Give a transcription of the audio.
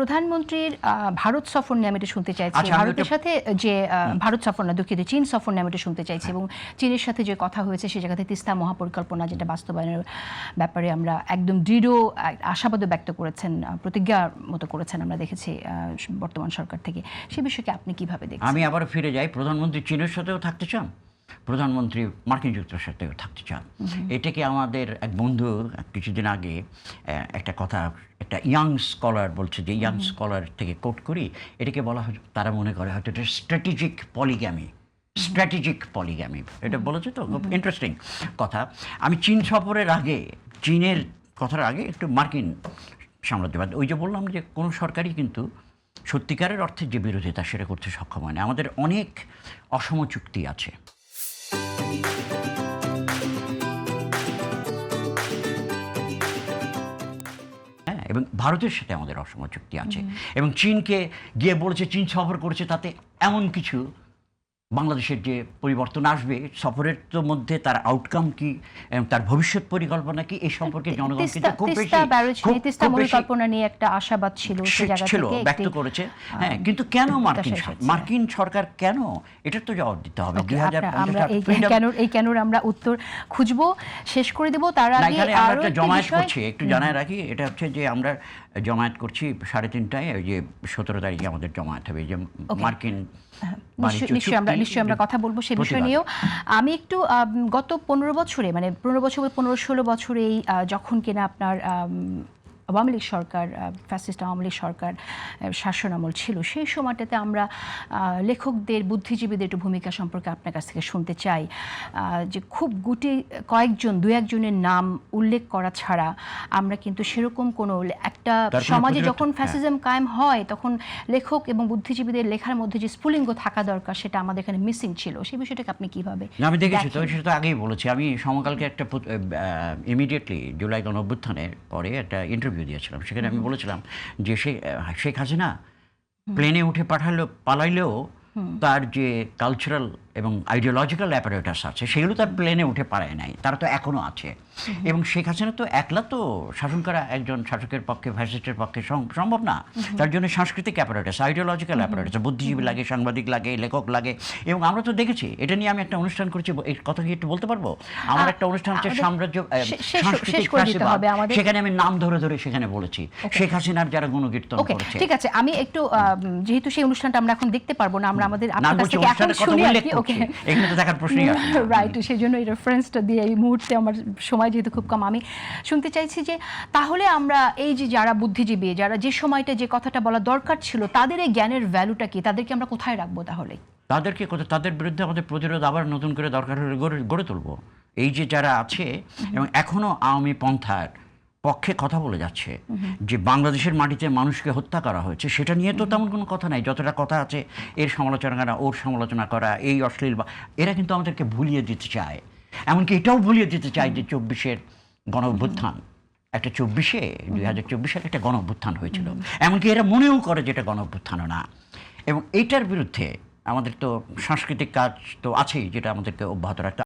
প্রধানমন্ত্রীর ভারত সফর নিয়ে আমি এটা শুনতে চাইছি। ভারতের সাথে যে ভারত সফর না, দুঃখিত, চীন সফর নিয়ে আমি এটা শুনতে চাইছি, এবং চীনের সাথে যে কথা হয়েছে সে জায়গাতে তিস্তা মহাপরিকল্পনা যেটা বাস্তবায়নের ব্যাপারে আমরা একদম দৃঢ় আশাবাদও ব্যক্ত করেছেন, প্রতিজ্ঞার মতো করেছেন আমরা দেখেছি বর্তমান সরকার থেকে। সে বিষয়কে আপনি কিভাবে দেখছেন? আমি আবার ফিরে যাই, প্রধানমন্ত্রী চীনের সাথেও থাকতে চান, প্রধানমন্ত্রী মার্কিন যুক্তরাষ্ট্রের সাথেও থাকতে চান। এটাকে আমাদের এক বন্ধু কিছুদিন আগে একটা কথা, একটা ইয়াং স্কলার বলছে, যে ইয়াং স্কলার থেকে কোট করি, এটাকে বলা হয়, তারা মনে করে হয়তো এটা স্ট্র্যাটেজিক পলিগ্যামি, স্ট্র্যাটেজিক পলিগ্যামি, এটা বলেছে তো, খুব ইন্টারেস্টিং কথা। আমি চীন সফরের আগে, চীনের কথার আগে একটু মার্কিন সাম্রাজ্যবাদ, ওই যে বললাম যে কোনো সরকারই কিন্তু সত্যিকারের অর্থে যে বিরোধিতা সেটা করতে সক্ষম হয় না। আমাদের অনেক অসম চুক্তি আছে। হ্যাঁ, এবং ভারতের সাথে আমাদের অসম চুক্তি আছে, এবং চীনকে গিয়ে বলেছে, চীন সফর করেছে, তাতে এমন কিছু বাংলাদেশের যে পরিবর্তন আসবে সফরের তো মধ্যে তার আউটকাম কি এবং তার ভবিষ্যৎ পরিকল্পনা কি, এই সম্পর্কে জনগণকে খুব বেশি পরিকল্পনা নিয়ে একটা আশাবাদ ছিল, সেই জায়গা থেকে ব্যক্ত করেছে। হ্যাঁ, কিন্তু কেন মার্কিন সরকার কেন, এটার তো জবাব দিতে হবে। 2050 এই কেনর আমরা উত্তর খুঁজবো, শেষ করে দেব। তার আগে আমরা একটা জমায়েত করছি, একটু জানায় রাখি, এটা হচ্ছে যে আমরা জমায়েত করছি 3:30টায়, ওই যে 17 তারিখে আমাদের জমায়েত হবে, যে মার্কিন নিশ্চয়ই আমরা কথা বলবো সে বিষয় নিয়েও। আমি একটু গত 15 বছরে, মানে 15-16 বছরে যখন কিনা আপনার আওয়ামী লীগ সরকার, ফ্যাসিস্ট আওয়ামী লীগ সরকার শাসন আমল ছিল, সেই সময়টাতে আমরা লেখকদের, বুদ্ধিজীবীদের একটু ভূমিকা সম্পর্কে আপনার কাছ থেকে শুনতে চাই। যে খুব কয়েকজন, দু একজনের নাম উল্লেখ করা ছাড়া আমরা কিন্তু সেরকম কোনো, একটা সমাজে যখন ফ্যাসিজম কায়েম হয় তখন লেখক এবং বুদ্ধিজীবীদের লেখার মধ্যে যে স্ফুলিঙ্গ থাকা দরকার সেটা আমাদের এখানে মিসিং ছিল। সেই বিষয়টাকে আপনি কিভাবে? আমি দেখেছি তো, সেটা তো আগেই বলেছি। আমি সমকালকে একটা ইমিডিয়েটলি জুলাই গণঅভ্যুত্থানের পরে একটা ইন্টারভিউ দিয়েছিলাম, সেখানে আমি বলেছিলাম যে শেখ হাসিনা প্লেনে উঠে পালাইলেও তার যে কালচারাল এবং আইডিওলজিক্যাল অ্যাপারেটাস আছে সেগুলো তার প্লেনে উঠে পালায় নাই, তারা তো এখনও আছে। এবং শেখ হাসিনা তো একলা তো শাসন করা একজন শাসকের পক্ষে, ফ্যাসিস্টের পক্ষে সম্ভব না। তার জন্য সাংস্কৃতিক অ্যাপারেটাস, আইডিওলজিক্যাল অ্যাপারেটাস, বুদ্ধিজীবী লাগে, সাংবাদিক লাগে, লেখক লাগে। এবং আমরা তো দেখেছি, এটা নিয়ে আমি একটা অনুষ্ঠান করেছি, এই কথা কি একটু বলতে পারবো? আমার একটা অনুষ্ঠান হচ্ছে সাম্রাজ্য সাংস্কৃতিক ফ্যাসিবাদ, সেখানে আমি নাম ধরে ধরে সেখানে বলেছি শেখ হাসিনার যারা গুণকীর্তন করেছে। ঠিক আছে, আমি একটু, যেহেতু সেই অনুষ্ঠানটা আমরা এখন দেখতে পারবো না, আমরা আমাদের আপনার কাছ থেকে এখন শুনি আর কি। ওকে, এখানে তো দেখার প্রশ্নই আসে না, রাইট। সেই জন্য এই রেফারেন্সটা দিয়ে এই মুহূর্তে আমার সময় যেহেতু খুব কম, আমি শুনতে চাইছি যে তাহলে আমরা এই যে যারা বুদ্ধিজীবী, যারা যে সময়টা যে কথাটা বলা দরকার ছিল, তাদের এই জ্ঞানের ভ্যালুটা কি, তাদেরকে আমরা কোথায় রাখবো? তাহলে তাদের বিরুদ্ধে আমাদের প্রতিরোধ আবার নতুন করে দরকার হলে গড়ে তুলবো। এই যে যারা আছে এবং এখনো আওয়ামী পন্থার পক্ষে কথা বলে যাচ্ছে, যে বাংলাদেশের মাটিতে মানুষকে হত্যা করা হয়েছে, সেটা নিয়ে তো তেমন কোনো কথা নাই। যতটা কথা আছে এর সমালোচনা করা, ওর সমালোচনা করা, এই অশ্লীল, এরা কিন্তু আমাদেরকে ভুলিয়ে দিতে চায়। এমনকি এটাও ভুলিয়ে দিতে চায় যে 24-এর গণঅভ্যুত্থান, একটা 2024 সালে একটা গণঅভ্যুত্থান হয়েছিল, এমনকি এরা মনেও করে যে এটা গণঅভ্যুত্থানও না। এবং এইটার বিরুদ্ধে আমাদের তো সাংস্কৃতিক কাজ তো আছেই, যেটা আমাদেরকে অব্যাহত রাখতে।